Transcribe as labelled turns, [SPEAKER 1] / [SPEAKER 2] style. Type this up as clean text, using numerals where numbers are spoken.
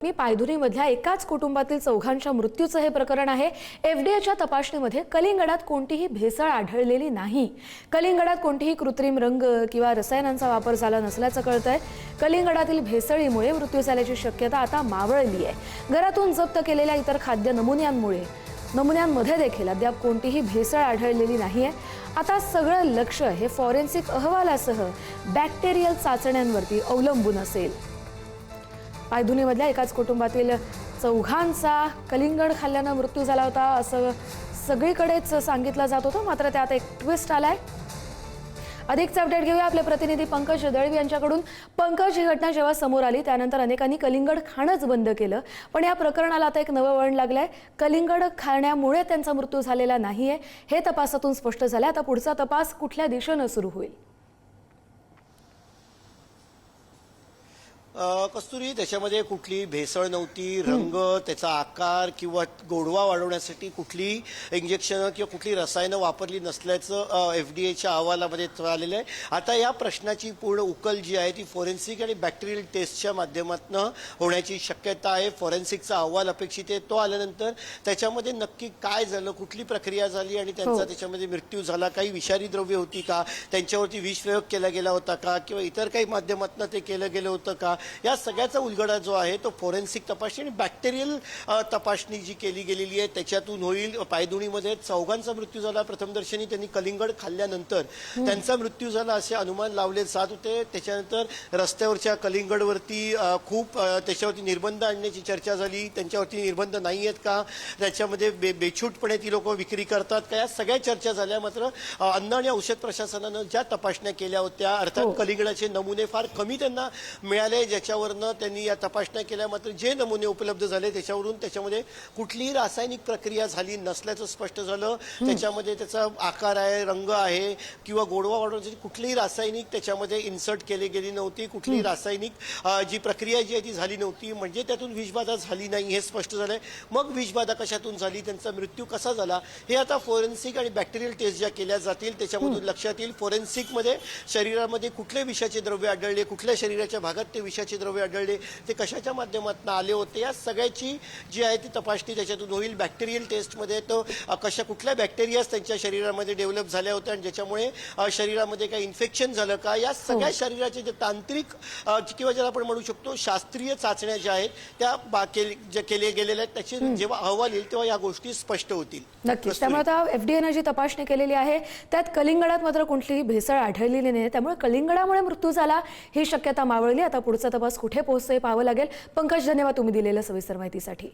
[SPEAKER 1] मी पायधुरीमधल्या एकाच कुटुंबातील चौघांच्या मृत्यूचं हे प्रकरण आहे। एफडीएच्या तपासणीमध्ये कलिंगडात कोणतीही भेसळ आढळलेली नाही। कलिंगडात कोणतीही कृत्रिम रंग किंवा रसायनांचा वापर झाला नसल्याचं कळतंय। कलिंगडातील भेसळीमुळे मृत्यू झाल्याची शक्यता आता मावळली आहे। घरातून जप्त केलेल्या इतर खाद्य नमुन्यांमध्ये देखील अद्याप कोणतीही भेसळ आढळलेली नाहीये। आता सगळं लक्ष हे फॉरेन्सिक अहवालासह बॅक्टेरियल चाचण्यांवरती अवलंबून असेल। पायधुरीमधल्या एकाच कुटुंबातील चौघांचा कलिंगड खाल्ल्यानं मृत्यू झाला होता असं सगळीकडेच सांगितलं जात होतं, मात्र त्यात एक ट्विस्ट आलाय। अधिकचा अपडेट घेऊया आपले प्रतिनिधी पंकज दळवी यांच्याकडून। पंकज, ही घटना जेव्हा समोर आली त्यानंतर अनेकांनी कलिंगड खाणंच बंद केलं, पण या प्रकरणाला आता एक नवं वळण लागलंय। कलिंगड खाण्यामुळे त्यांचा मृत्यू झालेला नाहीये हे तपासातून स्पष्ट झालंय। आता पुढचा तपास कुठल्या दिशेनं सुरू होईल?
[SPEAKER 2] कस्तुरी, त्याच्यामध्ये कुठली भेसळ नव्हती। रंग, त्याचा आकार किंवा गोडवा वाढवण्यासाठी कुठली इंजेक्शन किंवा कुठली रसायनं वापरली नसल्याचं एफडीएच्या अहवालामध्ये आलेलं आहे। आता या प्रश्नाची पूर्ण उकल जी आहे ती फॉरेन्सिक आणि बॅक्टेरियल टेस्टच्या माध्यमातून होण्याची शक्यता आहे। फॉरेन्सिकचा अहवाल अपेक्षित आहे, तो आल्यानंतर त्याच्यामध्ये नक्की काय झालं, कुठली प्रक्रिया झाली आणि त्यांचा त्याच्यामध्ये मृत्यू झाला, काही विषारी द्रव्य होती का, त्यांच्यावरती विषप्रयोग केला गेला होता का, किंवा इतर काही माध्यमातून ते केलं गेलं होतं का, या सगळ्याचा उलगडा जो आहे तो फॉरेन्सिक तपासणी आणि बॅक्टेरियल तपासणी जी केली गेलेली आहे त्याच्यातून होईल। पायधुरीमध्ये चौघांचा मृत्यू झाला। प्रथमदर्शनी त्यांनी कलिंगड खाल्ल्यानंतर त्यांचा मृत्यू झाला असे अनुमान लावले जात होते। त्याच्यानंतर रस्त्यावरच्या कलिंगडवरती खूप त्याच्यावरती निर्बंध आणण्याची चर्चा झाली। त्यांच्यावरती निर्बंध नाही आहेत का, त्याच्यामध्ये बेछूटपणे ती लोक विक्री करतात का, या सगळ्या चर्चा झाल्या। मात्र अन्न आणि औषध प्रशासनानं ज्या तपासण्या केल्या होत्या, अर्थात कलिंगडाचे नमुने फार कमी त्यांना मिळाले, ज्याच्यावरनं त्यांनी या तपासण्या केल्या। मात्र जे नमुने उपलब्ध झाले त्याच्यावरून त्याच्यामध्ये कुठलीही रासायनिक प्रक्रिया झाली नसल्याचं स्पष्ट झालं। त्याच्यामध्ये त्याचा आकार आहे, रंग आहे किंवा गोडवा वाढवण्यासाठी कुठलीही रासायनिक त्याच्यामध्ये इन्सर्ट केली गेली नव्हती। कुठलीही रासायनिक जी प्रक्रिया जी आहे ती झाली नव्हती, म्हणजे त्यातून विषबाधा झाली नाही हे स्पष्ट झालंय। मग विषबाधा कशातून झाली, त्यांचा मृत्यू कसा झाला, हे आता फॉरेन्सिक आणि बॅक्टेरियल टेस्ट ज्या केल्या जातील त्याच्यामधून लक्षात येईल। फॉरेन्सिकमध्ये शरीरामध्ये कुठले विषाचे द्रव्य आढळले, कुठल्या शरीराच्या भागात ते विषाचे द्रव्य आढळले, ते कशाच्या माध्यमातून आले होते, या सगळ्याची जी आहे ती तपासणी त्याच्यातून होईल। बॅक्टेरियल टेस्टमध्ये तो कुठल्या बॅक्टेरियाज त्यांच्या शरीरामध्ये डेव्हलप झाल्या होत्या आणि ज्याच्यामुळे शरीरामध्ये काही इन्फेक्शन झालं का, या सगळ्या शरीराचे जे तांत्रिक किंवा ज्याला आपण म्हणू शकतो शास्त्रीय चाचण्या ज्या आहेत त्या केल्या गेलेल्या आहेत, त्याचे जेव्हा अहवाल येईल तेव्हा या गोष्टी स्पष्ट होतील।
[SPEAKER 1] नक्कीच। त्यामुळे आता एफडीएने जी तपासणी केलेली आहे त्यात कलिंगडात मात्र कोणतीही भेसळ आढळलेली नाही, त्यामुळे कलिंगडामुळे मृत्यू झाला ही शक्यता मावळली। आता पुढचा तपास कुठे पोहोचतोय पाहावं लागेल। पंकज, धन्यवाद तुम्ही दिलेल्या सविस्तर माहितीसाठी।